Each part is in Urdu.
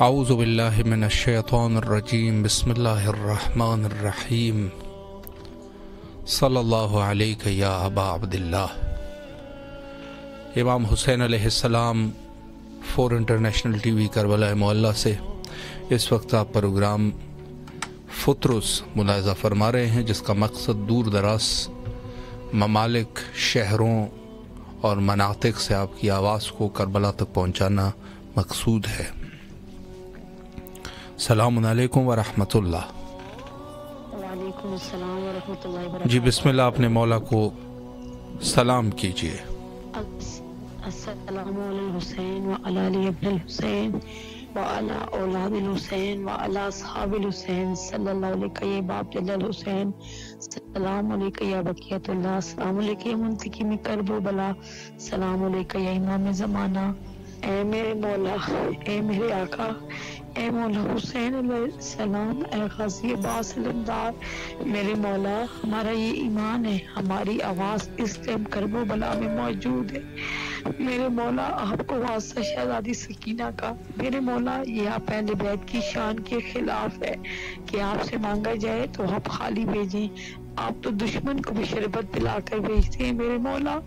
اعوذ باللہ من الشیطان الرجیم بسم اللہ الرحمن الرحیم صلی اللہ علیہ یا ابا عبداللہ۔ امام حسین علیہ السلام 4 انٹرنیشنل ٹی وی کربلا معلّہ سے اس وقت آپ پروگرام فطرس ملاحظہ فرما رہے ہیں، جس کا مقصد دور دراز ممالک، شہروں اور مناطق سے آپ کی آواز کو کربلا تک پہنچانا مقصود ہے۔ السلام علیکم ورحمۃ اللہ۔ وعلیکم السلام ورحمۃ اللہ وبرکاتہ۔ جی بسم اللہ، اپنے مولا کو سلام کیجیے۔ السلام علی الحسین وعلی علی ابن الحسین وعلی اولاد الحسین وعلی اصحاب الحسین صلی اللہ علیہ باب الحسین، السلام علیکم یا بقیت اللہ، السلام علیکم یا منتقم کرب و بلا، السلام علیکم یا امام زمانہ۔ اے میرے مولا، اے میرے آقا، اے مولا حسین علیہ السلام، اے غازی باصلندار، میرے مولا ہمارا یہ ایمان ہے، ہماری آواز اس ٹائم کرب و بلا میں موجود ہے۔ میرے مولا آپ کو واسطہ شہزادی سکینہ کا، میرے مولا یہ آپ اہل بیت کی شان کے خلاف ہے کہ آپ سے مانگا جائے تو آپ خالی بھیجیں، آپ تو دشمن کو بھی شربت پلا کر بھیجتے ہیں۔ میرے مولا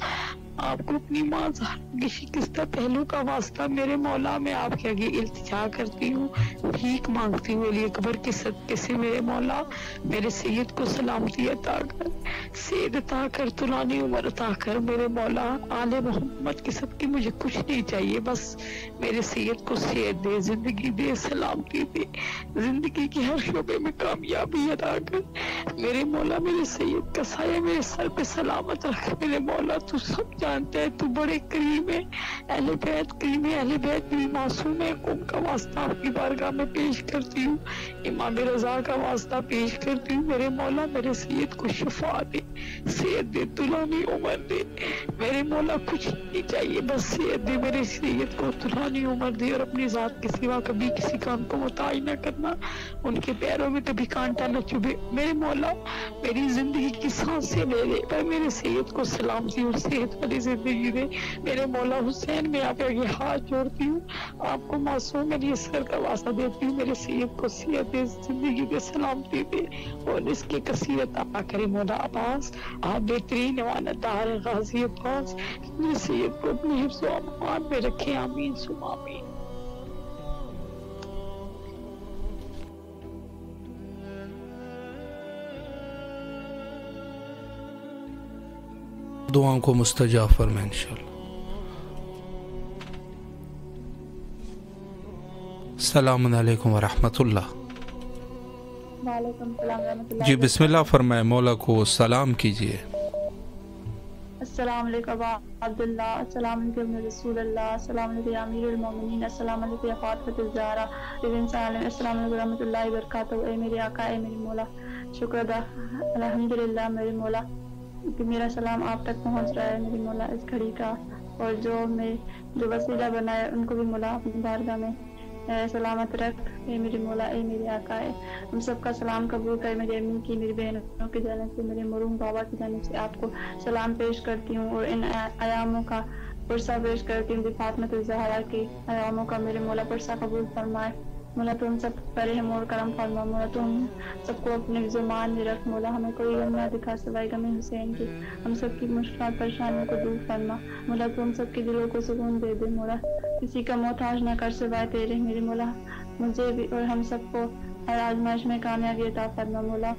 آپ کو اپنی ماں زہرا کے شکستہ پہلو کا واسطہ میرے مولا میں آپ کے آگے التجا کرتی ہوں، بھیک مانگتی ہوں علی اکبر کے صدقے سے۔ میرے مولا میرے سید کو سلامتی عطا کر، سید عطا کر، طولانی عمر عطا کر۔ میرے مولا آل محمد کے صدقے مجھے کچھ نہیں چاہیے، بس میرے سید کو صحت دے، زندگی دے، سلامتی دے، زندگی کے ہر شعبے میں کامیابی عطا کر۔ میرے مولا میرے سید کا سایہ میرے سر پہ سلامت رکھ۔ میرے مولا تو سب جانتا ہے، تو بڑے کریم ہے، اہل بیت کریم ہے، اہل بیت بھی معصوم ہے۔ ان کا واسطہ آپ کی بارگاہ میں پیش کرتی ہوں، امام رضا کا واسطہ پیش کرتی ہوں۔ میرے مولا میرے سید کو شفا دے، صحت دے، طولانی عمر دے۔ میرے مولا کچھ نہیں چاہیے، بس صحت دے، میرے سید کو طولانی عمر دے، اور اپنی ذات کے سوا کبھی کسی کام کو متعین نہ کرنا، ان کے پیروں میں کبھی کانٹا نہ چبھے۔ میرے مولا میری زندگی کی سانسیں لے لے، پر میرے سید کو سلامتی اور صحت والی زندگی دے۔ میرے مولا حسین میں آپ کے ہاتھ جوڑتی ہوں، آپ کو معصوم علی اصغر کا واسطہ دیتی ہوں، میرے سید کو صحت دے، زندگی دے، سلامتی دے، اور اس کی کثیرت عطا کرے۔ مولا عباس آپ بہترین امانت دار غازی عباس، میرے سید کو اپنے حفظ و امان میں رکھے، آمین ثم آمین۔ دعاؤں کو مستجاب فرمائیں انشاءاللہ۔ السلام علیکم ورحمۃ اللہ۔ وعلیکم السلام ورحمۃ اللہ۔ جی بسم اللہ فرمائیں، مولا کو سلام کیجیے۔ السلام علیکم ابا عبداللہ، السلام علیکم رسول اللہ، السلام علیکم یا امیر المومنین، السلام علیکم یا فاطمۃ الزہرا، السلام علیکم ورحمۃ اللہ وبرکاتہ۔ اے میرے آقا، اے میری مولا، شکر ادا الحمدللہ میرے مولا کہ میرا سلام آپ تک پہنچ رہا ہے میری مولا اس گھڑی کا، اور جو وسیلہ بنائے ان کو بھی مولا اپنی بارگاہ میں سلامت رکھ۔ اے میری مولا، اے میرے آقا، ہم سب کا سلام قبول کرے۔ میری امی کی، میری بہنوں کی جانب سے، میرے مرحوم بابا کی جانب سے آپ کو سلام پیش کرتی ہوں، اور ان ایاموں کا پرسہ پیش کرتی ہوں، فاطمۃ الزہرا کے ایاموں کا میرے مولا پرسہ قبول فرمائے۔ مولا تو ہم سب پر رحم اور کرم فرما، مولا تو ہم سب کو اپنے زمان میں رکھ، مولا ہمیں کوئی غم نہ دکھا سوائے غم حسین کی، ہم سب کی مشکلات پریشانیوں کو دور فرما، مولا تو ہم سب کے دلوں کو سکون دے دے، مولا کسی کا محتاج نہ کر سوائے تیرے، میرے مولا مجھے بھی اور ہم سب کو ہر آزمائش میں کامیابی عطا فرما۔ مولا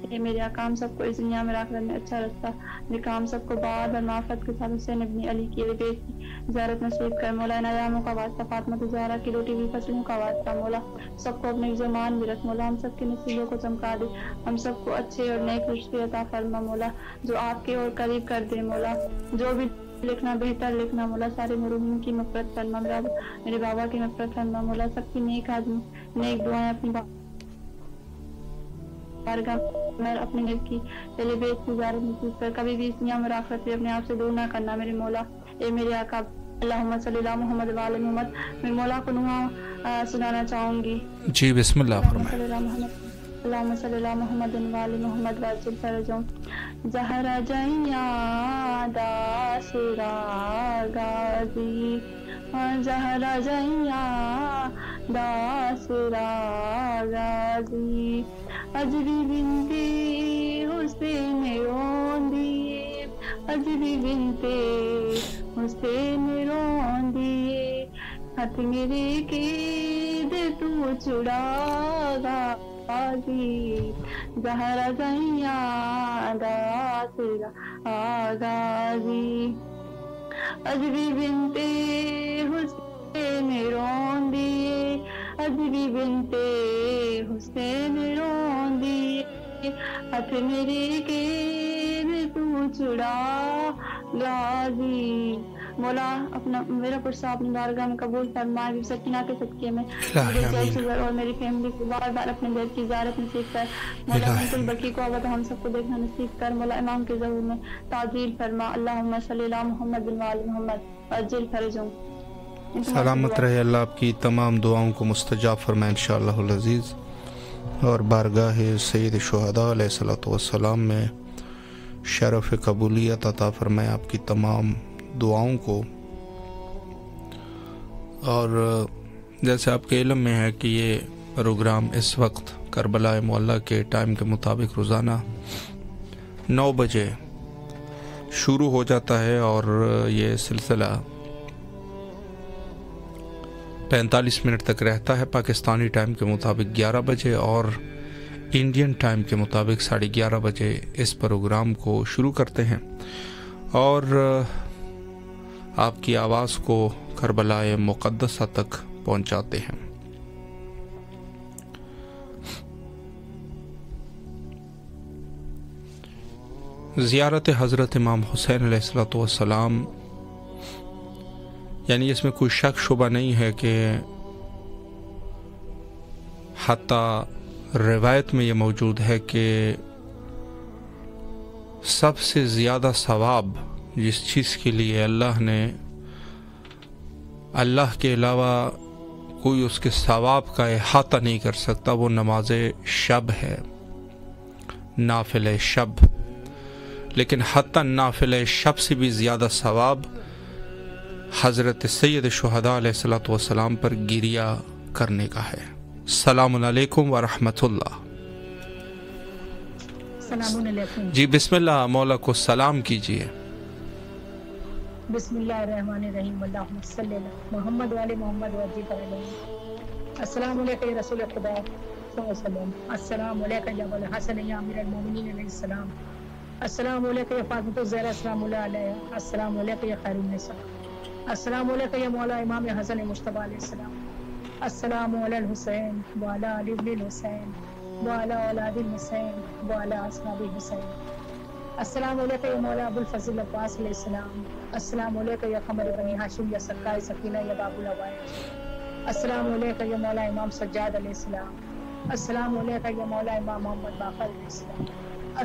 اے میرے آقا، ہم سب کو اس دنیا میں آخرت میں اچھا رستہ دکھا، ہم سب کو بار بار معافت کے ساتھ حسین ابن علی کی بیت کی زیارت نصیب کر۔ مولا ان ایاموں کا واسطہ، فاطمۃ الزہرا کی لوٹی ہوئی فصلوں کا واسطہ، مولا سب کو اپنے زمان میں رکھ، مولا ہم سب کے نصیبوں کو چمکا دے، ہم سب کو اچھے اور نیک رشتے عطا فرما، مولا جو آپ کے اور قریب کر دے، مولا جو بھی لکھنا بہتر لکھنا، مولا سارے مرحومین کی مغفرت فرما، میرے بابا کی مغفرت فرما، مولا سب کی نیک آدمی نیک دعائیں اپنی بارگاہ میں اپنے گھر کی پہلے بیت کی زیارت نصیب کر، کبھی بھی اس دنیا میں آخرت میں اپنے آپ سے دور نہ کرنا میرے مولا۔ اے میرے آقا، اللہم صلی اللہ محمد وعلی محمد، میں مولا کو دعا سنانا چاہوں گی۔ جی بسم اللہ فرمائیں۔ اللہم صلی اللہ محمد وعلی محمد واجل فرجوں زہرا جیاں دا سرا غازی زہرا جیاں داسرا غازی اجری بنتے حسین روندی اجری بنتے حسین روندی ہاتھ میرے قید تو چھڑا غازی زہرا زہیاں داسرا غازی اجری بنتے حسین روندی اجری بنتے حسین روندی ہاتھ میرے قید تو چھڑا غازی مولا اپنا میرا پرسہ اپنی بارگاہ میں قبول فرمائے، سکینہ کے صدقے میں اور میری فیملی کو بار بار اپنے گھر کی زیارت نصیب کر مولا، بالکل بقی کو آباد ہم سب کو دیکھنا نصیب کر مولا، امام کے ظہور میں تعجیل فرما، اللہم صلی اللہ محمد وعلی محمد عجل فرجهم۔ سلامت رہے، اللہ آپ کی تمام دعاؤں کو مستجاب فرمائے انشاءاللہ العزیز، اور بارگاہ سید شہداء علیہ الصلوۃ والسلام میں شرف قبولیت عطا فرمائے آپ کی تمام دعاؤں کو۔ اور جیسے آپ کے علم میں ہے کہ یہ پروگرام اس وقت کربلا معلیٰ کے ٹائم کے مطابق روزانہ 9 بجے شروع ہو جاتا ہے، اور یہ سلسلہ 45 منٹ تک رہتا ہے پاکستانی ٹائم کے مطابق 11 بجے، اور انڈین ٹائم کے مطابق 11:30 بجے اس پروگرام کو شروع کرتے ہیں، اور آپ کی آواز کو کربلا مقدسہ تک پہنچاتے ہیں۔ زیارت حضرت امام حسین علیہ الصلوۃ والسلام، یعنی اس میں کوئی شک شبہ نہیں ہے کہ حتیٰ روایت میں یہ موجود ہے کہ سب سے زیادہ ثواب جس چیز کے لیے اللہ نے، اللہ کے علاوہ کوئی اس کے ثواب کا احاطہ نہیں کر سکتا، وہ نماز شب ہے، نافل شب۔ لیکن حتیٰ نافل شب سے بھی زیادہ ثواب حضرت سید شہداء علیہ الصلوۃ والسلام پر گریہ کرنے کا ہے۔ السلام علیکم ورحمۃ اللہ۔ السلام علیکم جی بسم اللہ، مولا کو سلام کیجیے۔ بسم اللہ الرحمن الرحیم، اللہم صلی اللہ محمد والے محمد وجی کرے۔ السلام علیکم یا رسول خدا صلی اللہ علیہ وسلم، السلام علیکم یا ابو الحسن یا امیر المومنین علیہ السلام، السلام علیکم یا فاطمہ الزہرا السلام اللہ علیہ، السلام علیکم یا خیر النساء، السلام علیکم یا مولا امام حسن مجتبی علیہ السلام، السلام علی الحسین وعلی آل ابن الحسین وعلی اولاد الحسین وعلی اصحاب الحسین، السلام علیکم یا مولا ابو الفضل عباس علیہ السلام، السلام علیکم یا قمر بنی ہاشم یا سرکار سکینہ یا باب العوائش، السلام علیکم یا مولا امام سجاد علیہ السلام، السلام علیکم یا مولا امام محمد باقر علیہ السلام،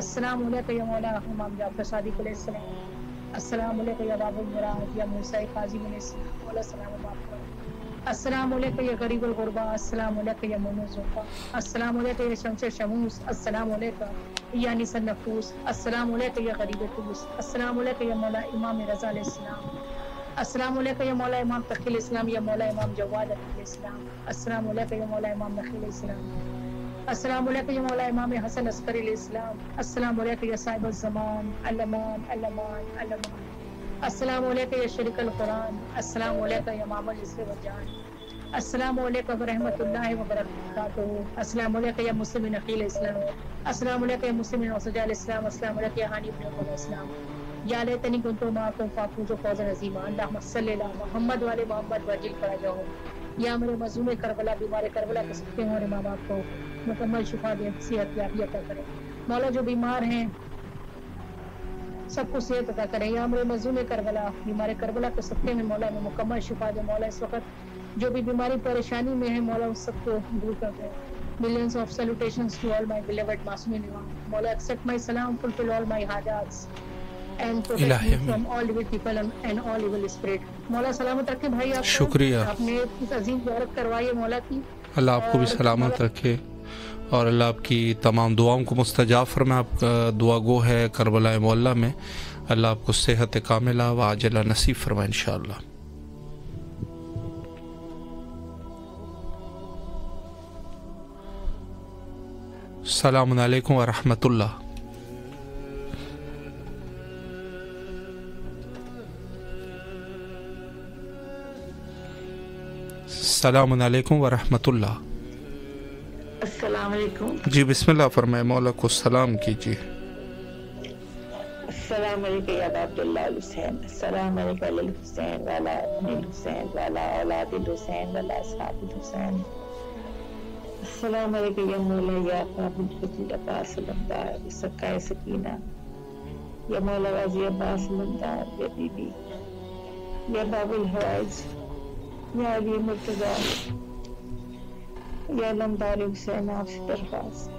السلام علیکم یا مولا امام جعفر صادق علیہ السلام، السلام علیکم یا باب المراد یا موسیٰ کاظم علیہ السلام، مولا سلام باقر، السلام علیکم یا غریب الغربا، السلام علیکم یا مومن زوفا، السلام علیکم یا شمس شموس، السلام علیکم یا انیس النفوس، السلام علیکم یا غریب القدس، السلام علیکم یا مولا امام رضا علیہ السلام، السلام علیکم یا مولا امام تقی علیہ السلام یا مولا امام جواد علیہ السلام، السلام علیکم یا مولا امام نخی علیہ السلام، السلام علیکم یا مولا امام حسن عسکری علیہ السلام، السلام علیکم یا صاحب الزمان علمان علمان علمان، السلام علیکم یا شریک القرآن، السلام علیکم یا امام الاسر وجان، السلام علیکم ورحمۃ اللہ وبرکاتہ، السلام علیکم یا مسلم نقیل اسلام، السلام علیکم یا مسلم نوسجا علیہ السلام، السلام علیکم یا حانی ابن علیہ السلام، یا لیتنی کنتو معکم فافوز فوزا عظیما، اللہم صلی اللہ محمد والے محمد وجل فرجہم، یا میرے مظلوم کربلا، بیمار کربلا کے سکتے ہوں اور ماں باپ کو مکمل شفا دے، صحت یابی عطا کرے، مولا جو بیمار ہیں سب کو صحت عطا کرے، یا میرے مظلوم کربلا، بیمار کربلا کے سکتے میں مولا میں مکمل شفا دے، مولا اس وقت جو بھی بیماری پریشانی میں ہے مولا اس سب کو دور کر دے۔ Millions of salutations to all my beloved Masumin Imam. Mola accept my salam, fulfill all my hajats and protect me from all evil people and all evil spirit. مولا سلامت رکھے بھائی آپ کو، شکریہ، آپ نے اس عظیم زیارت کروائیے مولا کی، اللہ آپ کو بھی سلامت رکھے اور اللہ آپ کی تمام دعاؤں کو مستجاب فرمائے۔ آپ کا دعا گو ہے کربلا معلیٰ میں، اللہ آپ کو صحت کاملہ و عاجلہ نصیب فرمائے انشاءاللہ۔ السلام علیکم ورحمۃ اللہ. السلام علیکم ورحمۃ اللہ. السلام علیکم. جی بسم اللہ فرمائے، مولا کو سلام کیجیے. السلام علیکم یا عبداللہ الحسین. السلام علیکم الحسین والا ابن الحسین والا اولاد الحسین والا اصحاب الحسین. السلام علیکم یا مولا یا قابل فضل عباس علمدار سکائے سکینہ یا مولا غازی عباس علمدار یا بی بی یا باب الحوائج یا علی مرتضی یا علمدار حسین. آپ سے درخواست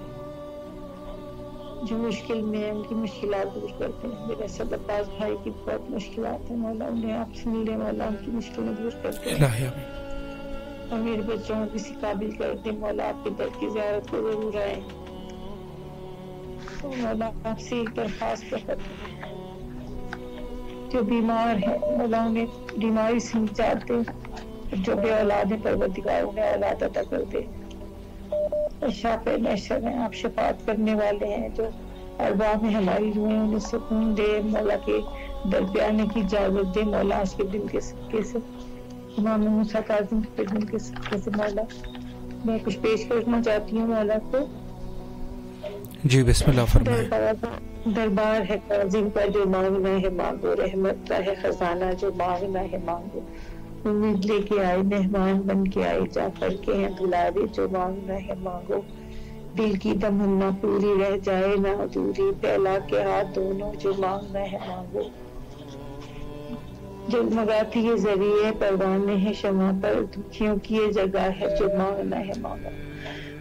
جو مشکل میں ہیں ان کی مشکلات دور کرتے ہیں. میرے اسد عباس بھائی کی بہت مشکلات ہیں، مولا انہیں آپ سن لے، مولا ان کی مشکلیں دور کرتے ہیں اور میرے بچوں کو کسی قابل کرتے ہیں. مولا آپ کے در کی زیارت کو ضرور آئیں. تو مولا آپ سے ایک درخواست کرتے ہیں جو بیمار ہیں مولا انہیں بیماری سے نجات دے، جو بے اولاد ہیں پروردگار انہیں اولاد عطا کر دے. شافع نشر ہیں، آپ شفاعت کرنے والے ہیں. جو ارباب میں ہماری روحیں انہیں سکون دے، مولا کے در پہ آنے کی اجازت دے. مولا آج کے دن کے صدقے سے امام موسیٰ کاظم کے دن کے صدقے سے مولا میں کچھ پیش کرنا چاہتی ہوں مولا کو. جی بسم اللہ فرمائے. دربار ہے کاظم کا، جو مانگنا ہے مانگو. رحمت کا ہے خزانہ، جو مانگنا ہے مانگو. امید لے کے آئے مہمان بن کے آئے، جعفر کے ہیں دلارے، جو مانگنا ہے مانگو. دل کی تمنا پوری رہ جائے نہ ادھوری، پھیلا کے ہاتھ دونوں، جو مانگنا ہے مانگو. جگمگاتی یہ ذریعے پروانے ہیں شمع پر، دکھیوں کی یہ جگہ ہے، جو مانگنا ہے مانگو.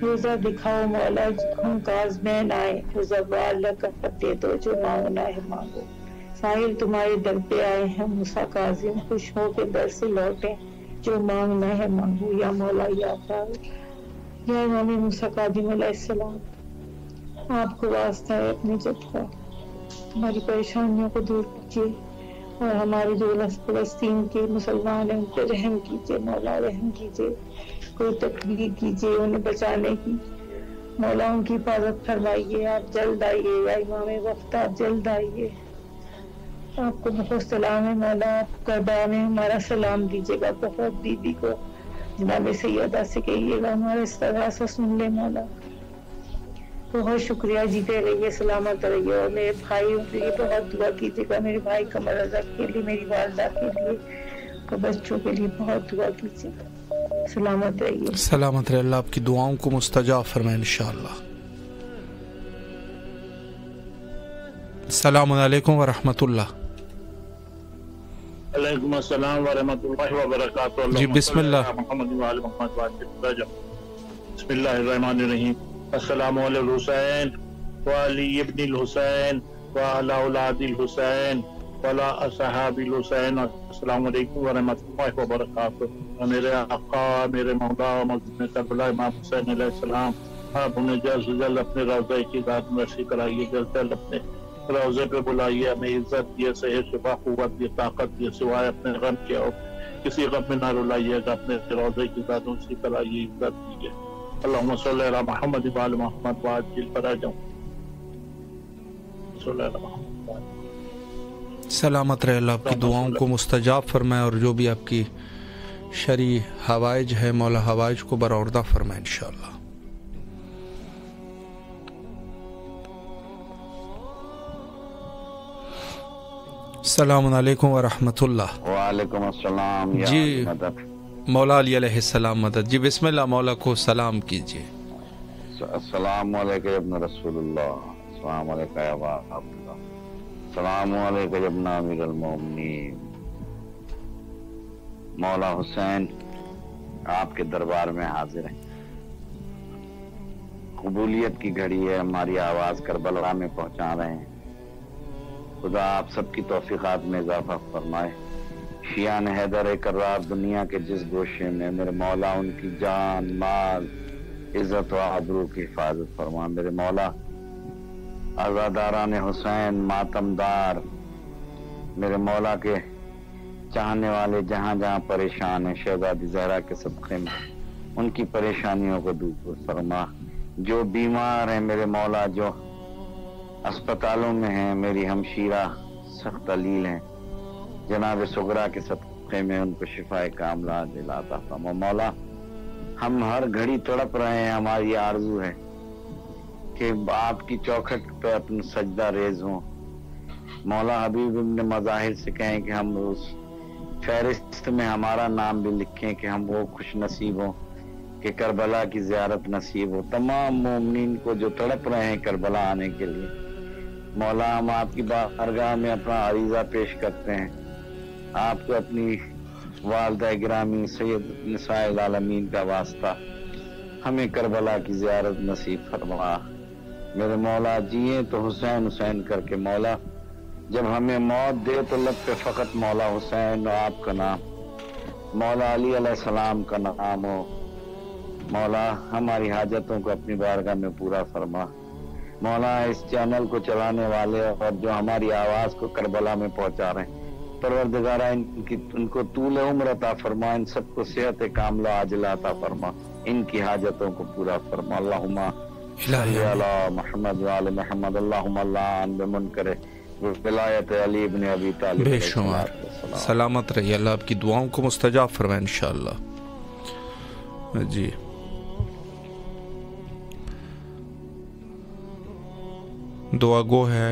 روزہ دکھاؤ مولا خونکاز میں آئے، زوال لقب دے دو، جو مانگنا ہے مانگو. ساحل تمہارے در پہ آئے ہیں موسیٰ کاظم، خوش ہو کے در سے لوٹیں، جو مانگنا ہے مانگو. یا مولا یا فاضل یا امام موسیٰ کاظم علیہ السلام، آپ کو واسطہ ہے اپنے جد کا، ہماری پریشانیوں کو دور کیجیے اور ہمارے جو فلسطین کے مسلمان ہیں ان پہ رحم کیجیے. مولا رحم کیجیے، کوئی تقریر کیجیے انہیں بچانے کی. مولا ان کی حفاظت فرمائیے. آپ جلد آئیے یا امام وقت، آپ جلد آئیے. آپ کو بہت سلام ہے مولا. آپ کربلا میں ہمارا سلام دیجیے گا بہت. بی بی کو جناب سیدہ سے کہیے گا ہمارا استغاثہ سن لے مولا. بہت شکریہ. جیتے رہیے، سلامت رہیے. اور میرے بھائیوں کے لیے بہت دعا کیجیے گا، میرے بھائی قمر رضا کے لیے، میری والدہ کے لیے اور بچوں کے لیے بہت دعا کیجیے گا. سلامت رہیے. سلامت رہے. اللہ آپ کی دعاؤں کو مستجاب فرمائے انشاءاللہ. السلام علیکم ورحمۃ اللہ. علیکم السلام ورحمۃ اللہ وبرکاتہ. جی بسم اللہ. محمد وعلی محمد. بسم اللہ الرحمن الرحیم. السلام علی الحسین وعلی ابن الحسین وعلی اولاد الحسین وعلی اصحاب الحسین. السلام علیکم ورحمۃ اللہ وبرکاتہ. میرے آقا، میرے مولا مقدم کربلا امام حسین علیہ السلام، آپ انہیں جلد سے جلد اپنے روضہ کی ذات میں رسی کرائیے. جلد سے جلد اپنے روزے پہ بلائیے. ہمیں عزت دیے، صحت شفا قوت دیے، طاقت دیے. سوائے اپنے غم کے اور کسی غم میں نہ رلائیے گا. اپنے روزے کی ذات سے کرائیے، عزت دیجیے. اللہم صلی علی محمد وعلی محمد وعجل فرجهم. صلی علی محمد. سلامت رہے. اللہ آپ کی دعاؤں کو مستجاب فرمائے اور جو بھی آپ کی شرعی حوائج ہے مولا حوائج کو برآوردہ فرمائے انشاءاللہ. السلام علیکم ورحمۃ اللہ. وعلیکم السلام. جی مولا علی علیہ السلام مدد. جی بسم اللہ، مولا کو سلام کیجیے. السلام علیکم ابن رسول اللہ. السلام علیکم یا ابا عبداللہ. السلام علیکم ابن امیر المومنین. مولا حسین آپ کے دربار میں حاضر ہیں. قبولیت کی گھڑی ہے، ہماری آواز کربلا میں پہنچا رہے ہیں. خدا آپ سب کی توفیقات میں اضافہ فرمائے. شیعان حیدر کرار دنیا کے جس گوشے میں، میرے مولا ان کی جان، مال، عزت و آبرو کی حفاظت فرما. میرے مولا عزاداران حسین، ماتمدار، میرے مولا کے چاہنے والے جہاں جہاں پریشان ہیں، شہزادی زہرا کے صدقے میں ان کی پریشانیوں کو دور فرما. جو بیمار ہیں میرے مولا، جو اسپتالوں میں ہیں، میری ہمشیرہ سخت علیل ہیں، جناب سغرا کے صدقے میں ان کو شفائے کاملہ عاجلہ عطا فرما۔ مولا ہم ہر گھڑی تڑپ رہے ہیں، ہماری آرزو ہے کہ آپ کی چوکھٹ پہ اپنا سجدہ ریز ہوں۔ مولا حبیب ابن مظاہر سے کہیں کہ ہم اس فہرست میں ہمارا نام بھی لکھیں کہ ہم وہ خوش نصیب ہوں کہ کربلا کی زیارت نصیب ہو۔ تمام مومنین کو جو تڑپ رہے ہیں کربلا آنے کے لیے، مولا ہم آپ کی بارگاہ میں اپنا عریضہ پیش کرتے ہیں، آپ کو اپنی والدہ گرامی سید نساء العالمین کا واسطہ ہمیں کربلا کی زیارت نصیب فرما۔ میرے مولا جیے تو حسین حسین کر کے، مولا جب ہمیں موت دے تو لب پہ فقط مولا حسین اور آپ کا نام، مولا علی علیہ السلام کا نام ہو۔ مولا ہماری حاجتوں کو اپنی بارگاہ میں پورا فرما۔ مولا اس چینل کو چلانے والے اور جو ہماری آواز کو کربلا میں پہنچا رہے ہیں، پروردگارہ ان کو طول عمر عطا فرما، ان سب کو صحت کاملہ عاجلہ عطا فرما، ان کی حاجتوں کو پورا فرما۔ اللہم صلی علی محمد وعلی محمد، اللہم لعن بمنکر ولایت علی ابن ابی طالب۔ بے شمار سلامت رہیے، اللہ آپ کی دعاؤں کو مستجاب فرمائے انشاءاللہ۔ جی دعا گو ہے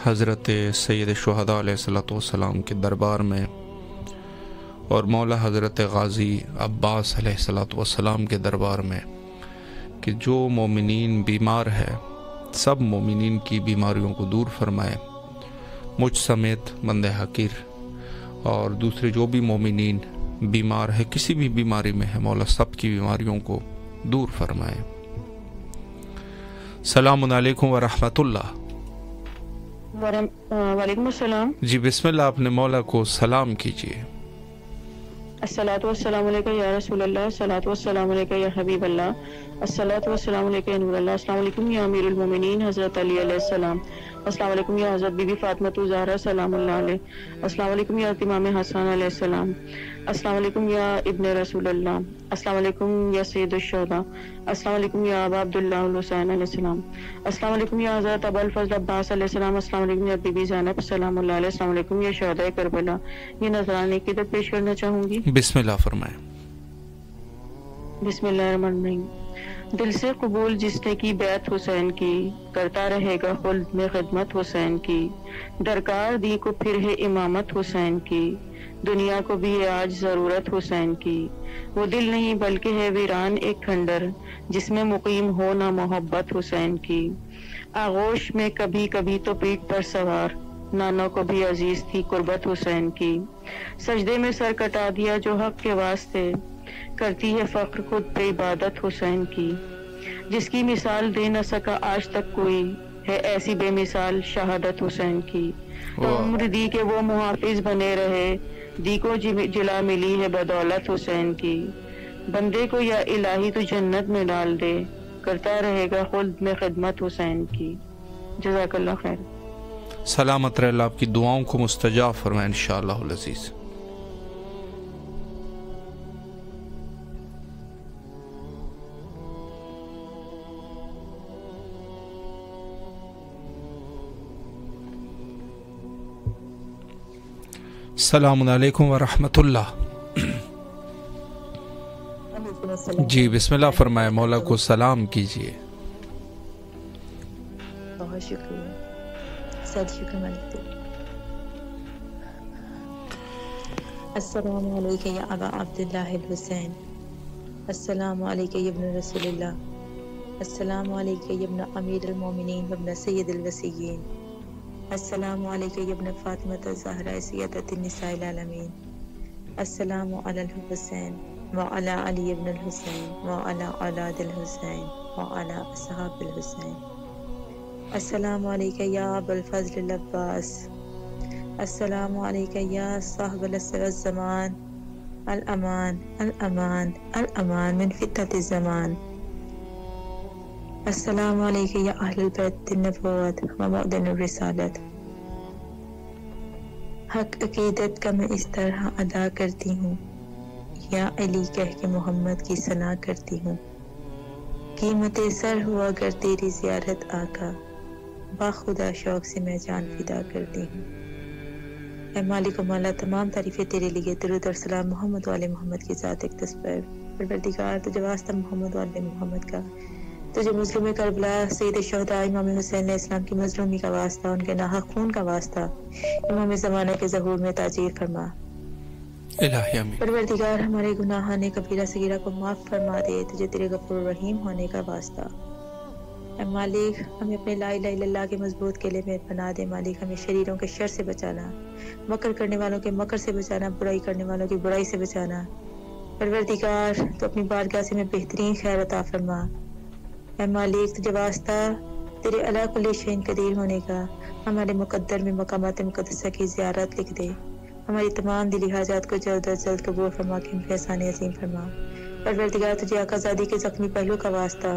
حضرت سید شہداء علیہ الصلوۃ والسلام کے دربار میں اور مولا حضرت غازی عباس علیہ الصلوۃ والسلام کے دربار میں کہ جو مومنین بیمار ہے سب مومنین کی بیماریوں کو دور فرمائے، مجھ سمیت بند حقیر اور دوسرے جو بھی مومنین بیمار ہے، کسی بھی بیماری میں ہے، مولا سب کی بیماریوں کو دور فرمائے۔ السلام علیکم ورحمۃ اللہ۔ وعلیکم السلام۔ جی بسم اللہ، اپنے مولا کو سلام کیجیے۔ الصلاۃ والسلام علیکہ یا رسول اللہ، الصلاۃ والسلام علیکہ یا حبیب اللہ، الصلاۃ والسلام علیکہ یا نور اللہ، السلام علیکم یا امیر المومنین حضرت علی علیہ السلام، السلام علیکم یا حضرت بی بی فاطمہ الزہرا سلام اللہ علیہ، السلام علیکم یا امام حسن علیہ السلام، السلام علیکم یا ابن رسول اللہ، السلام علیکم یا سید الشہداء، السلام علیکم یا ابا عبداللہ الحسین علیہ السلام، السلام علیکم یا حضرت ابو الفضل عباس علیہ السلام، السلام علیکم یا بی بی زینب سلام اللہ علیہ، السلام علیکم یا شہداء کربلا۔ یہ نذرانے کی طرف پیش کرنا چاہوں گی۔ بسم اللہ فرمائیں۔ بسم اللہ الرحمن الرحیم۔ دل سے قبول جس نے کی بیعت حسین کی، کرتا رہے گا خلد میں خدمت حسین کی، درکار دی کو پھر ہے امامت حسین کی، دنیا کو بھی ہے آج ضرورت حسین کی، وہ دل نہیں بلکہ ہے ویران ایک کھنڈر، جس میں مقیم ہو نہ محبت حسین کی، آغوش میں کبھی کبھی تو پیٹھ پر سوار، نانا کو بھی عزیز تھی قربت حسین کی، سجدے میں سر کٹا دیا جو حق کے واسطے، کرتی ہے فخر خود پہ عبادت حسین کی، جس کی مثال دے نہ سکا آج تک کوئی، ہے ایسی بے مثال شہادت حسین کی، تو عمر دی کہ وہ محافظ بنے رہے، دی کو جلا ملی ہے بدولت حسین کی، بندے کو یا الہی تو جنت میں ڈال دے، کرتا رہے گا خلد میں خدمت حسین کی۔ جزاک اللہ خیر۔ سلامت رہے، اللہ آپ کی دعاؤں کو مستجاب فرمائے انشاءاللہ العزیز۔ السلام علیکم ورحمۃ اللہ۔ جی بسم اللہ فرمائے، مولا کو سلام کیجیے۔ بہت شکریہ، سب شکر ملتے۔ السلام علیکم یا ابا عبداللہ الحسین، السلام علیکم یا ابن رسول اللہ، السلام علیکم یا ابن امیر المومنین وابن سید الوصیین، السلام علیکم یا ابن فاطمہ الزہرا سیدۃ النساء العالمین، السلام علی الحسین وعلی علی ابن الحسین وعلی اولاد الحسین وعلی اصحاب الحسین، السلام علیکم یا ابو الفضل العباس، السلام علیکم یا صاحب العصر والزمان، الامان الامان الامان من فتنة الزمان، السلام علیکم یا اہل البیت النبوت و معدن الرسالت۔ حق عقیدت کا میں اس طرح ادا کرتی ہوں، یا علی کہہ کے محمد کی ثنا کرتی ہوں، قیمت سر ہوا گر تیری زیارت آقا، باخدا شوق سے میں جان فدا کرتی ہوں۔ اے مالک و مولا، تمام تعریفیں تیرے لیے، درود اور سلام محمد و آل محمد کی ذات اقدس پر۔ پروردگار تجھے واسطہ محمد و آل محمد کا، تجھے مظلوم کربلا سید الشہداء امام حسین علیہ السلام کی مظلومی کا واسطہ، ان کے ناحق خون کا واسطہ امام زمانہ کے ظہور میں تاجیر فرما۔ الہی آمین۔ پروردگار ہمارے گناہان کبیرہ صغیرہ کو معاف فرما دے، تجھے تیرے غفور رحیم ہونے کا واسطہ۔ اے مالک، ہمیں اپنے لا الہ الا اللہ کے مضبوط قلعے میں بنا دے۔ مالک، ہمیں شریروں کے شر سے بچانا، مکر کرنے والوں کے مکر سے بچانا، برائی کرنے والوں کی برائی سے بچانا۔ پروردگار تو اپنی بارگاہ سے ہمیں بہترین خیر عطا فرما۔ اے مالک، تجھے واسطہ تیرے علی کل شیء قدیر ہونے کا، ہمارے مقدر میں مقامات مقدسہ کی زیارت لکھ دے۔ ہماری تمام دلی حاجات کو جلد از جلد قبول فرما کے ہم احسان عظیم فرما۔ پروردگار تجھے آقا زادی کے زخمی پہلو کا واسطہ،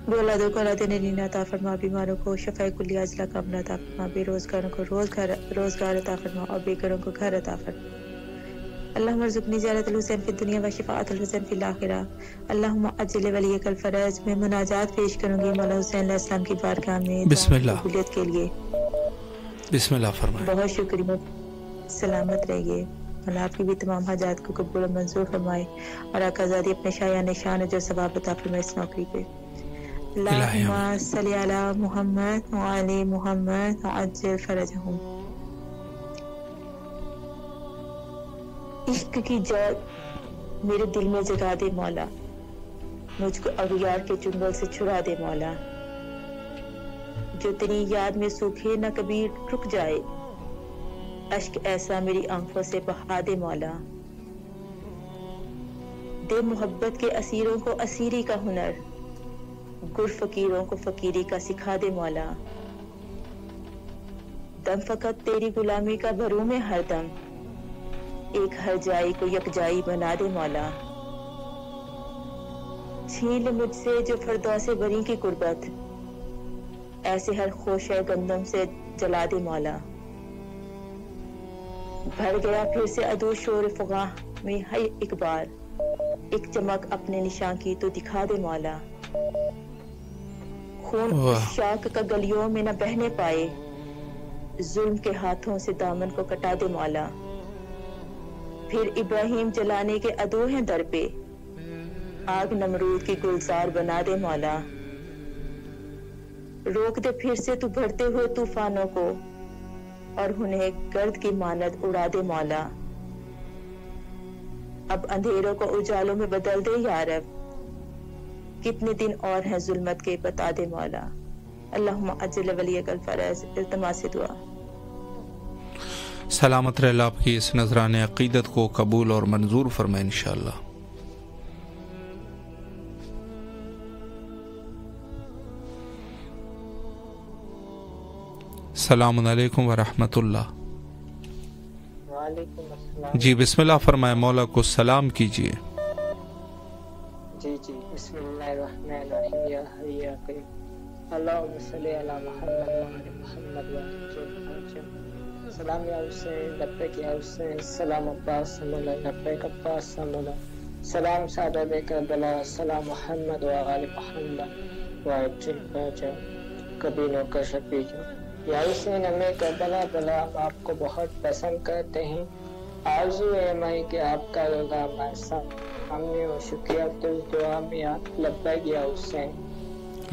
دو اولادوں کو اولاد نرینہ عطا فرما، بیماروں کو شفاء کلی عاجلہ کاملہ عطا فرما، بے روزگاروں کو روزگار عطا فرما اور بے گھروں کو گھر عطا فرما۔ اللہم ارزقنی زیارت الحسین فی الدنیا و شفاعت الحسین فی الاخرہ۔ اللہم عجل ولیک الفرج۔ میں مناجات پیش کروں گی مولا حسین علیہ السلام کی بارگاہ میں بسم اللہ قبولیت کے لیے۔ بسم اللہ فرمائیں۔ بہت شکریہ، سلامت رہیے۔ اللہ آپ کی بھی تمام حاجات کو قبول و منظور فرمائے اور آقا زادی اپنے شایع نشان جو ثواب عطا فرمائے اس نوکری پہ۔ اللہم صلی علی محمد وعلی محمد وعجل فرجہم۔ عشق کی جوت میرے دل میں جگا دے مولا، مجھ کو اغیار کے چنگل سے چھڑا دے مولا، جو تیری یاد میں سوکھے نہ کبھی رک جائے، اشک ایسا میری آنکھوں سے بہا دے مولا، دے محبت کے اسیروں کو اسیری کا ہنر، گر فقیروں کو فقیری کا سکھا دے مولا، دم فقط تیری غلامی کا بھروں میں ہر دم، ایک ہر جائی کو یکجائی بنا دے مولا، چھین لے مجھ سے جو فردوس بری کی قربت، ایسے ہر خوشہ گندم سے جلا دے مولا، بھر گیا پھر سے ادو شور فغاں میں ہے ایک بار، ایک چمک اپنے نشان کی تو دکھا دے مولا، خون اس شاخ کا گلیوں میں نہ بہنے پائے، ظلم کے ہاتھوں سے دامن کو کٹا دے مولا، پھر ابراہیم جلانے کے ادو ہیں در پہ، آگ نمرود کی گلزار بنا دے مولا، روک دے پھر سے تو بڑھتے ہوئے طوفانوں کو اور انہیں گرد کی مانند اڑا دے مولا، اب اندھیروں کو اجالوں میں بدل دے یا رب، کتنے دن اور ہیں ظلمت کے بتا دے مولا۔ اللہم عجل ولیک الفرج۔ التماس دعا۔ سلامت رہ آپ کی اس نذران عقیدت کو قبول اور منظور فرمائے انشاءاللہ۔ السلام علیکم ورحمۃ اللہ۔ وعلیکم السلام۔ جی بسم اللہ فرمائے، مولا کو سلام کیجیے۔ جی بسم اللہ الرحمن الرحیم۔ یا حی یا قیوم، اللہم صلی علی محمد وعلی محمد وعلی۔ سلام یا حسین، لبیک یا حسین، سلام عباس مولا، لبیک عباس مولا، سلام سعادت کربلا، سلام محمد وعلی محمد وعلی۔ کبھی نو کا شفیع یا حسین، ہمیں کربلا بلا ہم آپ کو بہت پسند کرتے ہیں، آرزو ہے ہماری کہ آپ کا روزہ ہمارے سامنے ہو۔ شکریہ تل دعا میں لبیک یا حسین۔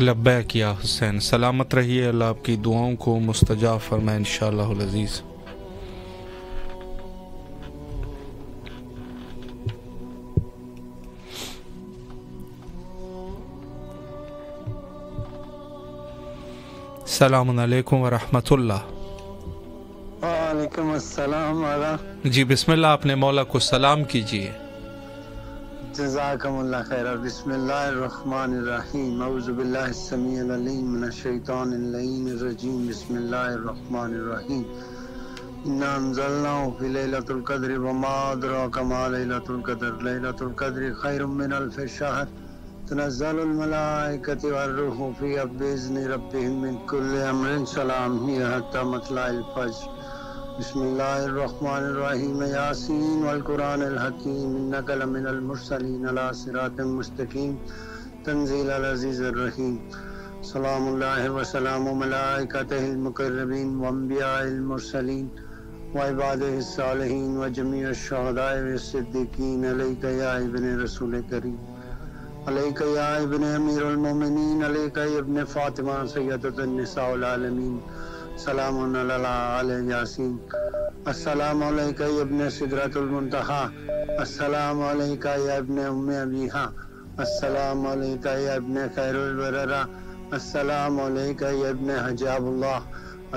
لبیک یا حسین، سلامت رہیے، اللہ آپ کی دعاؤں کو مستجاب فرمائے انشاءاللہ العزیز۔ السلام علیکم ورحمۃ اللہ۔ وعلیکم السلام ورحمۃ۔ جی بسم اللہ، اپنے مولا کو سلام کیجیے۔ جزاکم اللہ خیر۔ بسم اللہ الرحمن الرحیم۔ اعوذ باللہ السمیع العلیم من الشیطان اللعین الرجیم۔ بسم اللہ الرحمن الرحیم۔ انا انزلناہ فی لیلۃ القدر وما ادراک ما لیلۃ القدر۔ لیلۃ القدر خیر من الف شہر۔ تنزل الملائکۃ والروح فیہا بإذن ربہم من کل امر سلام ہی حتی مطلع الفجر۔ بسم اللہ الرحمن الرحیم۔ یاسین والقرآن الحکیم انک لمن المرسلین علی صراط مستقیم۔ تنزيل العزيز الرحيم. سلام الله وسلام ملائكته المقربين وانبياء المرسلين وعباده الصالحين وجميع الشهداء والصديقين عليك يا ابن رسول کریم، عليك يا ابن امیر المومنین، عليك يا ابن فاطمہ سیدۃ النساء العالمین، سلام علی یاسین. السلام علیک یا ابن سدرۃ المنتہی، السلام علیک یا ابن ام ابیہا، السلام علیک یا ابن خیر البررہ، السلام علیک یا ابن حجاب اللہ،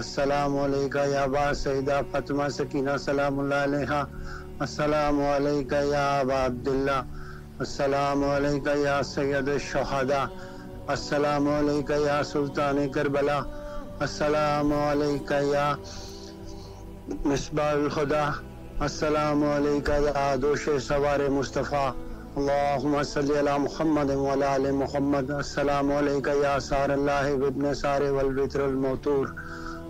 السلام علیک یا ابا سیدہ فاطمہ سکینہ سلام اللہ علیہا، السلام علیک یا ابا عبداللہ، السلام علیک یا سید الشہداء، السلام علیک یا سلطان کربلا، السلام علیک یا مصباح الخدا، السلام علیک یا دوش سوار مصطفیٰ، اللہم صلی علی محمد وعلی آل محمد، السلام علیک یا سار اللہ وابن سار والوتر الموتور،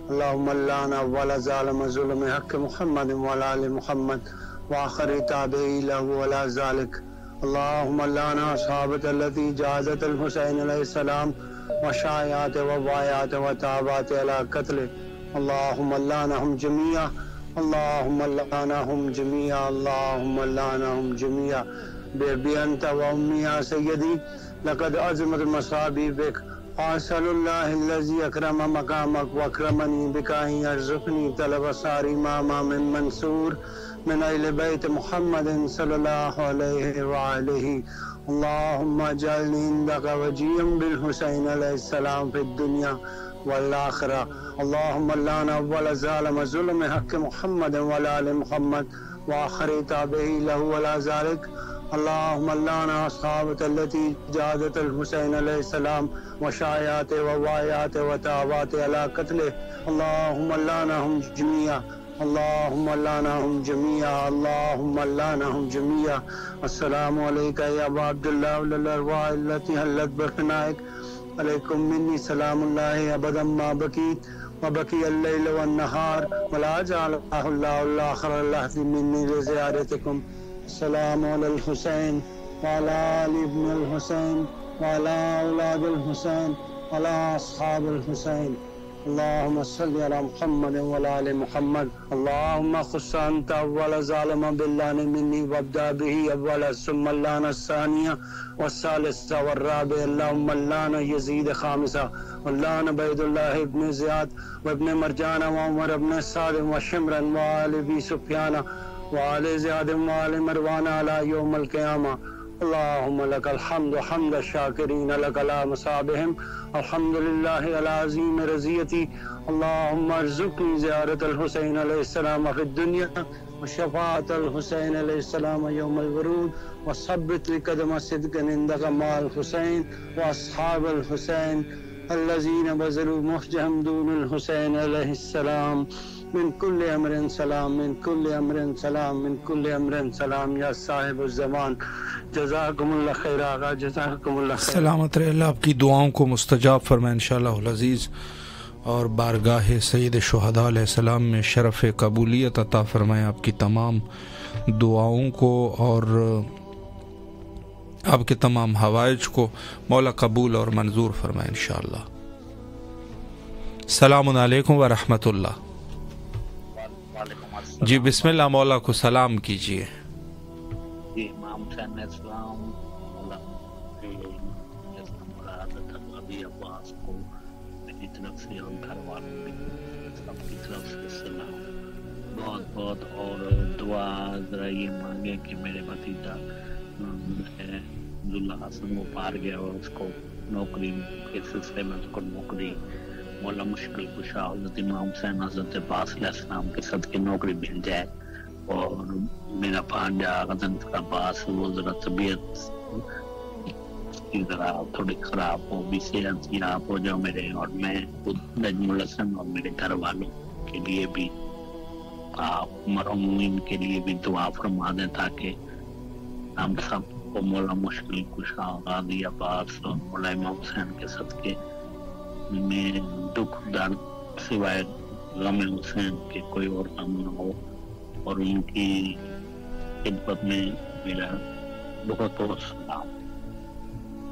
اللہم لعن اول ظالم ظلم حق محمد وعلی آل محمد وآخر تابعی لہ علی ذالک، اللہم لعن اصحابۃ التی جازت الحسین علیہ السلام وشایعات ووایات وتابات علی قتل، اللہم لعنہم جميعا، اللہم لعنہم جميعا، اللہم لعنہم جميعا. بی انت و امی یا سیدی لقد عظمت مصابی بک، اسأل اللہ الذی اکرم مقامک واکرمنی بک ان یرزقنی طلب ساری ماما من منصور من اہل بیت محمد صلی اللہ علیہ وآلہ، اللہم اجعلنی عندک وجیہا بالحسین علیہ السلام فی الدنیا والآخرہ، اللہم لعن اول ظالم ظلم حق محمد وعلی آل محمد وآخر تابعی لہ علی ذالک، اللہم لعن اصحابۃ التی جازت الحسین علیہ السلام وشایعات ووایات وتابات علی قتل، اللہم لعنہم جميعا، اللہم لعنہم جميعا، اللہم لعنہم جميعا. السلام علیک یا ابا عبداللہ الارواح التی حلت بفنائک، علیکم منی سلام اللہ ابدا ما بقیت وبقی اللیل والنہار ولا جعلہ اللہ الآخر اللحظ منی لزیارتکم. السلام علی الحسین وعلی آل ابن الحسین وعلی اولاد الحسین وعلی اصحاب الحسین. اللہم صلی علی محمد وعلی آل محمد. اللہم خص انت اول ظالم باللعن منی وابدأ به اولا ثم اللعن الثانیہ والثالثہ والرابع، اللہم اللعن یزید خامسہ واللعن عبید اللہ ابن زیاد وابن مرجان وعمر ابن سعد وشمرا وآل ابی سفیان وآل زیاد وآل مروان علی یوم القیامہ. اللہم لک الحمد حمد الشاکرین لک لا مصابہم، الحمدللہ العظیم رضیتی. اللہم ارزقنی زیارت الحسین علیہ السلام فی الدنیا وشفاعت الحسین علیہ السلام یوم الورود وثبت لقدم صدق عندک مع الحسین واصحاب الحسین الذین بذلوا مخجهم دون الحسین علیہ السلام. من کل امر سلام، من کل امر سلام، من کل امر سلام یا صاحب الزمان. جزاکم اللہ خیر آقا، جزاکم اللہ خیر. سلامت رہے اللہ، آپ کی دعاؤں کو مستجاب فرمائے انشاءاللہ العزیز، اور بارگاہ سید شہداء علیہ السلام میں شرف قبولیت عطا فرمائے آپ کی تمام دعاؤں کو، اور آپ کے تمام حوائج کو مولا قبول اور منظور فرمائے انشاءاللہ. السلام علیکم ورحمۃ اللہ. جی بسم اللہ، مولا کو سلام کیجیے. جی امام حسین السلام، ابھی عباس کو میری طرف سے اور گھر والوں سب کی طرف سے سلام بہت بہت، اور دعا ذرا یہ مانگے کہ میرے بھتیجا عبداللہ حسن وہ پار گیا اور اس کو نوکری کے سلسلے میں اس کو نوکری مولا مشکل کشا حضرت امام حسین حضرت عباس علیہ السلام کے صدقے نوکری مل جائے. اور میرا بھانجا غزن کا عباس وہ ذرا طبیعت کی ذرا تھوڑی خراب ہو بھی، صحت خراب ہو جاؤ میرے، اور میں خود نجم الحسن اور میرے گھر والوں کے لیے بھی آپ مرحومین کے لیے بھی دعا فرما دیں تاکہ ہم سب کو مولا مشکل کشا غازی عباس اور مولا امام حسین کے صدقے میں دکھ درد سوائے غم حسین کے کوئی اور غم نہ ہو. اور ان کی خدمت میں میرا بہت بہت سلام.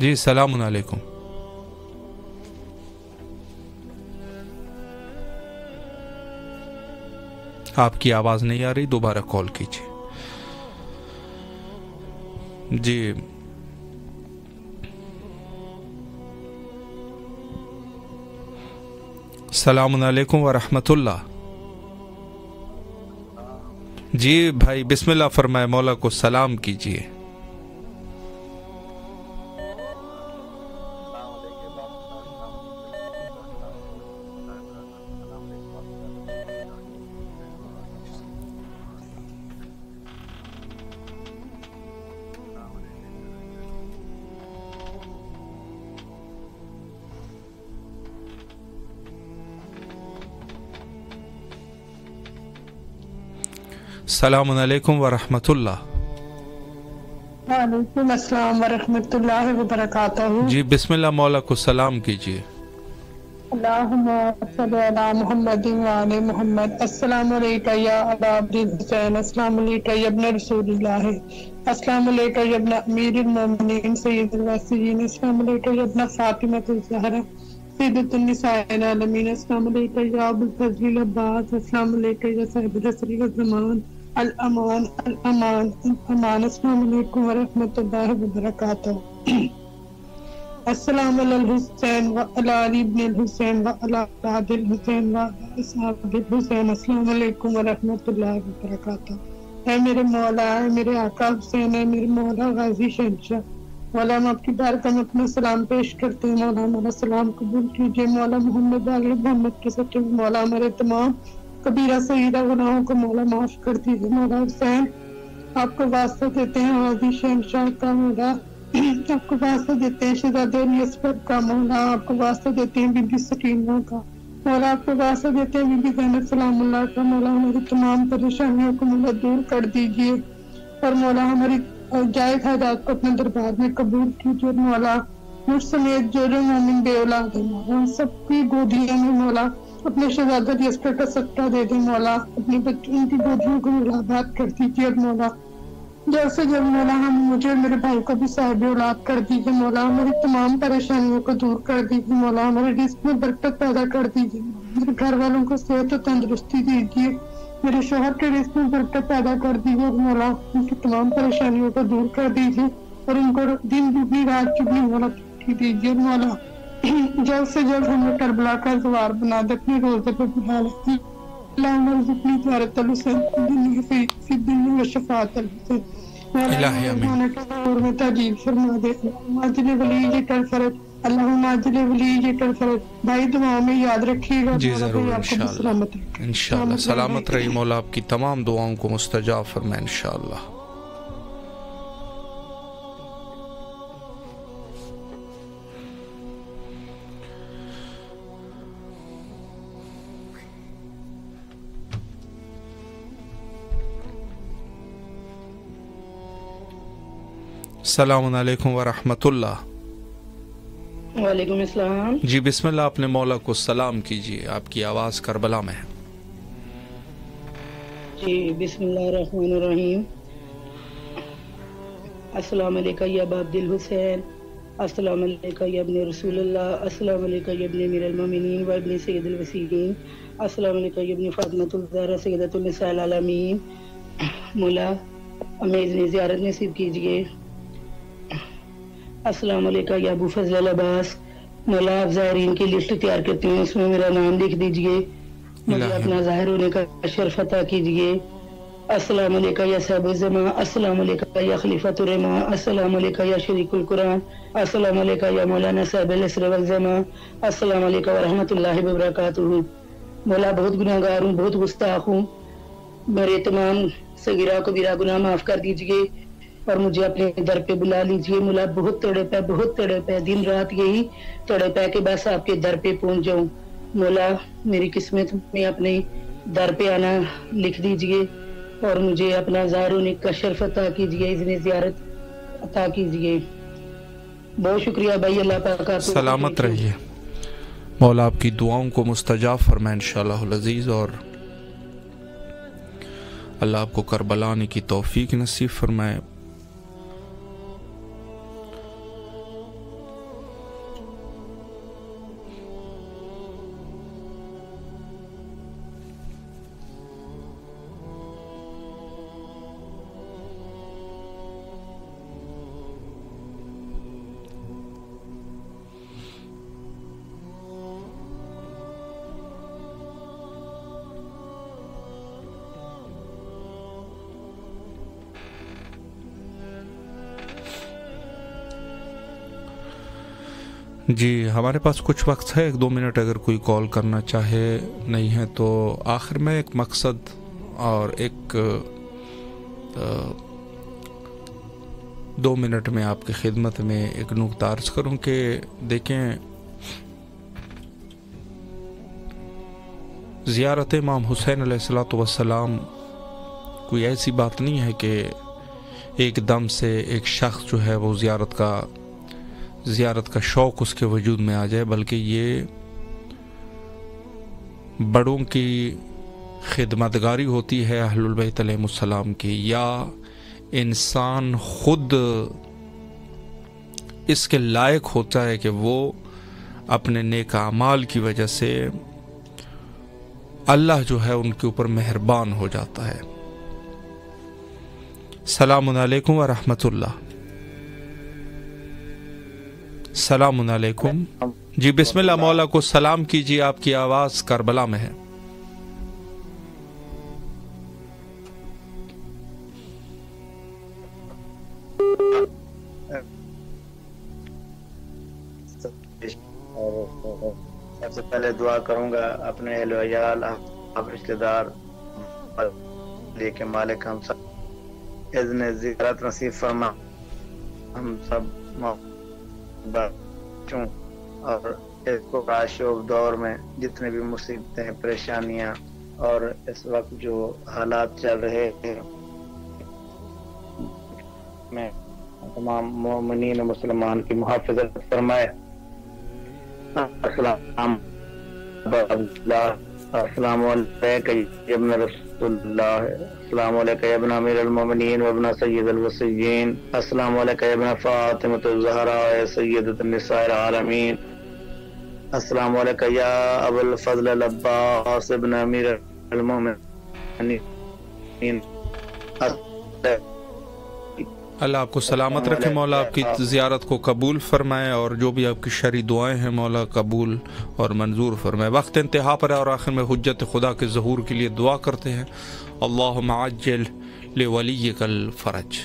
جی السلام علیکم. آپ کی آواز نہیں آ رہی, دوبارہ کال کیجیے. جی السلام علیکم ورحمۃ اللہ. جی بھائی بسم اللہ فرمائے, مولا کو سلام کیجیے. السلام علیکم ورحمۃ اللہ. وعلیکم السلام ورحمۃ اللہ وبرکاتہ. جی بسم اللہ, مولا کو سلام کیجیے. اللہم صلی علی محمد وعلی محمد. السلام علیکم یا ابا عبد الحسین, السلام علیکم یا ابن رسول اللہ, السلام علیکم یا ابن امیر المومنین سید الواسیین, السلام علیکم یا ابن فاطمہ الزہرا سیدۃ النساء العالمین, السلام علیکم یا ابو الفضل العباس, السلام علیکم یا صاحب العصر والزمان الامان الامان الامان. السلام علیکم ورحمۃ اللہ وبرکاتہ. السلام علی الحسین وعلی علی ابن الحسین وعلی اولاد الحسین وعلی اصحاب الحسین. السلام علیکم ورحمۃ اللہ وبرکاتہ. اے میرے مولا, اے میرے آقا حسین, اے میرے مولا غازی شہنشاہ, مولا ہم آپ کی بارگاہ میں اپنا سلام پیش کرتے ہیں. مولا ہمارا سلام قبول کیجیے. مولا محمد علی محمد کے سچے مولا ہمارے تمام کبیرہ صغیرہ گناہوں کو مولا معاف کر دیجیے. مولا حسین آپ کو واسطہ دیتے ہیں غازی شہنشاہ کا, مولا آپ کو واسطہ دیتے ہیں شہزادے یسفر کا, مولا آپ کو واسطہ دیتے ہیں بی بی سکینہ کا, مولا آپ کو واسطہ دیتے ہیں بی بی زینب سلام اللہ کا. مولا ہماری تمام پریشانیوں کو مولا دور کر دیجیے اور مولا ہماری جائز حاجات کو اپنے دربار میں قبول کیجیے. مولا مجھ سمیت جو مومن بے اولاد ہے مولا ان سب کی گودیوں میں مولا اپنے شہزادہ یسفر کا صدقہ دے دیں. مولا اپنے بچوں ان کی گودیوں کو مولا آباد کر دیجیے. مولا جب سے جب مولا ہم مجھے اور میرے بھائی کو بھی صاحب اولاد کر دیجیے. مولا ہماری تمام پریشانیوں کو دور کر دیجیے. مولا ہمارے رزق میں برکت پیدا کر دیجیے. میرے گھر والوں کو صحت و تندرستی دیجیے. میرے شوہر کے رزق میں برکت پیدا کر دیجیے. مولا ان کی تمام پریشانیوں کو دور کر دیجیے اور ان کو دن دگنی رات چگنی مولا دیجیے. مولا جلد سے جلد ہمیں کربلا کا زوار بنا دے, اپنے روزے پہ بلا لے. اللہم ارزقنی زیارت الحسین فی الدنیا و شفاعت الحسین. الہی آمین. میں تاجیل فرما دے. ماجل ولی کر فرج, اللہم ماجل ولی کر فرج. بھائی دعاؤں میں یاد رکھیے گا. جی ضرور انشاءاللہ, انشاءاللہ سلامت رہی. مولا آپ کی تمام دعاؤں کو مستجاب فرمائے انشاءاللہ. السلام علیکم ورحمۃ اللہ. وعلیکم السلام. جی بسم اللہ, اپنے مولا کو سلام کیجیے. آپ کی آواز کربلا میں ہے. جی بسم اللہ الرحمن الرحیم. السلام علیکم یا ابا عبد الحسین, السلام علیکم یا ابن رسول اللہ, السلام علیکم یا ابن امیر المومنین و ابن سید الوسیین, السلام علیکم یا ابن فاطمہ الزہرا سیدۃ النساء العالمین. مولا ہمیں اتنی زیارت نصیب کیجیے. السلام علیکم یا ابو فضل العباس. مولا آپ زائرین کی لسٹ تیار کرتے ہیں, اس میں میرا نام لکھ دیجئے. مجھے اپنا ظاہر ہونے کا شرف عطا کیجئے. السلام علیکم یا صاحب الزمان, السلام علیکم یا خلیفۃ الرحمان, السلام علیکم یا شریک القرآن, السلام علیکم یا مولانا صاحب العصر والزمان, السلام علیکم ورحمۃ اللہ وبرکاتہ. مولا بہت گناہ گار ہوں, بہت گستاخ ہوں, میرے تمام صغیرہ کبیرہ گناہ معاف کر دیجئے اور مجھے اپنے در پہ بلا لیجئے. مولا بہت تڑپ ہے, دن رات یہی تڑپ ہے کہ بس آپ کے در پہ پہنچ جاؤں. مولا میری قسمت میں اپنے در پہ آنا لکھ دیجئے اور مجھے اپنا ظاہر ہونے کا شرف عطا کیجئے, اذن زیارت عطا کیجئے. بہت شکریہ بھائی, اللہ پاک آپ کو سلامت رہیے. مولا آپ کی دعاؤں کو مستجاب فرمائے انشاءاللہ العزیز, اور اللہ آپ کو کربلا آنے کی توفیق نصیب فرمائے. جی ہمارے پاس کچھ وقت ہے، 1-2 منٹ اگر کوئی کال کرنا چاہے، نہیں ہے تو آخر میں ایک مقصد اور ایک 2 منٹ میں آپ کی خدمت میں ایک نقطہ عرض کروں کہ دیکھیں، زیارت امام حسین علیہ الصلوۃ والسلام کوئی ایسی بات نہیں ہے کہ ایک دم سے ایک شخص جو ہے وہ زیارت کا شوق اس کے وجود میں آ جائے، بلکہ یہ بڑوں کی خدمتگاری ہوتی ہے اہل البیت علیہ السلام کی، یا انسان خود اس کے لائق ہوتا ہے کہ وہ اپنے نیک اعمال کی وجہ سے اللہ جو ہے ان کے اوپر مہربان ہو جاتا ہے۔ السلام علیکم ورحمۃ اللہ۔ السلام علیکم۔ جی بسم اللہ، مولا کو سلام کیجیے، آپ کی آواز کربلا میں ہے۔ سب سے پہلے دعا کروں گا اپنے اہل و عیال، رشتہ دار لے کے مالک ہم سب اذن زیارت نصیب فرما، ہم سب بچوں اور اس کو عاشق دور میں جتنے بھی مصیبتیں، پریشانیاں اور اس وقت جو حالات چل رہے ہیں، میں تمام مومنین و مسلمان کی محافظت فرمائے۔ السلام علیکم یا ابن رسول اللہ، السلام علیکم یا ابن امیر المومنین و ابن سید الوصیین، السلام علیکم یا ابن فاطمۃ الزہراء سیدۃ النساء العالمین، السلام علیکم یا ابو الفضل العباس ابن امیر المومنین۔ اللہ آپ کو سلامت رکھے، مولا آپ کی زیارت کو قبول فرمائے، اور جو بھی آپ کی شرعی دعائیں ہیں مولا قبول اور منظور فرمائے۔ وقت انتہا پر ہے اور آخر میں حجت خدا کے ظہور کے لیے دعا کرتے ہیں، اللہم عجل لولیک الفرج۔